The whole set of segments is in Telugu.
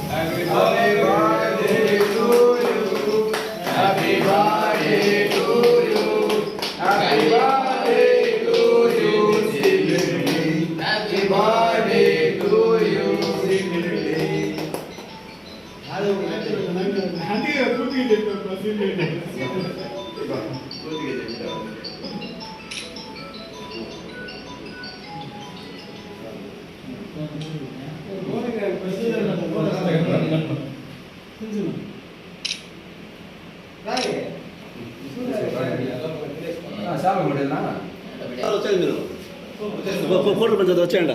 Happy birthday to you. Happy birthday to you. Happy birthday to you, Silly. Happy birthday to you, Silly. Photo కొంచెం వచ్చేయండి.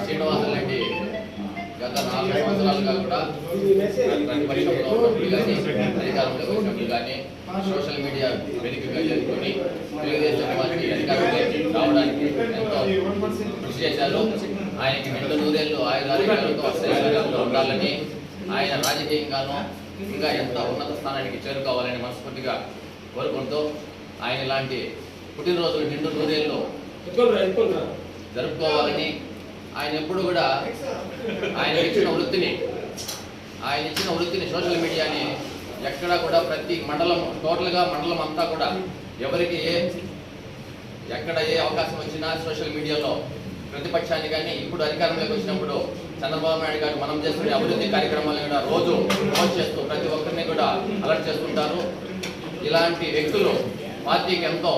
శ్రీనివాసరెడ్డి గత 4 సంవత్సరాలుగా కూడా ప్రతిపక్షంలో ఉన్నప్పుడు కానీ అధికారంలోకి వచ్చినప్పుడు కానీ సోషల్ మీడియా వేదికగా జరుపుకొని తెలుగుదేశం పార్టీ అధికారంలోకి రావడానికి ఎంతో కృషి చేశారు. ఆయనకి 2 నూరేళ్లు ఆయుధాలతో ఉండాలని, ఆయన రాజకీయంగానూ ఇంకా ఎంత ఉన్నత స్థానానికి చేరుకోవాలని మనస్ఫూర్తిగా కోరుకుంటూ ఆయన ఇలాంటి పుట్టినరోజులు 2 నూరేళ్ళు జరుపుకోవాలని, ఆయన ఎప్పుడు కూడా ఆయన ఇచ్చిన వృత్తిని సోషల్ మీడియాని ఎక్కడా కూడా ప్రతి మండలం టోటల్గా మండలం అంతా కూడా ఎవరికి ఎక్కడ ఏ అవకాశం వచ్చినా సోషల్ మీడియాలో ప్రతిపక్షాన్ని కానీ ఇప్పుడు అధికారంలోకి వచ్చినప్పుడు చంద్రబాబు నాయుడు గారు మనం చేస్తున్న అభివృద్ధి కార్యక్రమాలను కూడా రోజు పోస్ట్ చేస్తూ ప్రతి ఒక్కరిని కూడా అలర్ట్ చేస్తుంటారు. ఇలాంటి వ్యక్తులు పార్టీకి ఎంతో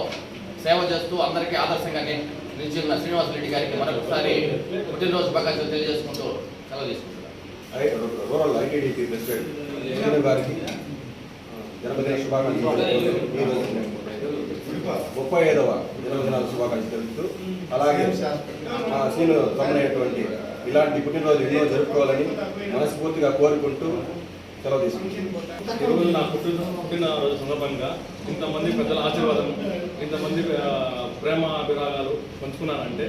సేవ చేస్తూ అందరికీ ఆదర్శంగా నిలిచిన శ్రీనివాసరెడ్డి గారికి మరొకసారి పుట్టినరోజు శుభాకాంక్షలు తెలియజేసుకుంటూ సెలవు తీసుకుంటున్నాను. రూరల్ ఐటీడీపీ ప్రెసిడెంట్ గారికి జన్మదిన శుభాకాంక్షలు 35వ జన్మదినాల శుభాకాంక్షలు తెలుపుతూ, అలాగే శ్రీను తమ్మునైనటువంటి ఇలాంటి పుట్టినరోజు ఎన్నో జరుపుకోవాలని మనస్ఫూర్తిగా కోరుకుంటూ సెలవు తీసుకుంటున్నాను. ఈరోజు నా పుట్టినరోజు సందర్భంగా ఇంతమంది పెద్దల ఆశీర్వాదం, ఇంతమంది ప్రేమ అభిరాగాలు పంచుకున్నానంటే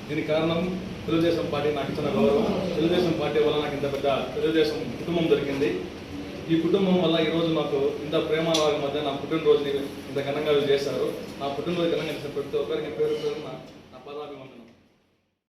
దీనికి కారణం తెలుగుదేశం పార్టీ నాకు ఇచ్చిన గౌరవం. తెలుగుదేశం పార్టీ వల్ల నాకు ఇంత పెద్ద తెలుగుదేశం కుటుంబం దొరికింది. ఈ కుటుంబం వల్ల ఈరోజు నాకు ఇంత ప్రేమాల మధ్య నా పుట్టినరోజుని ఇంత ఘనంగా చేశారు. నా పుట్టినరోజు ఘనంగా చేసిన ప్రతి ఒక్కరికి పేరు నా పదాభివందనం.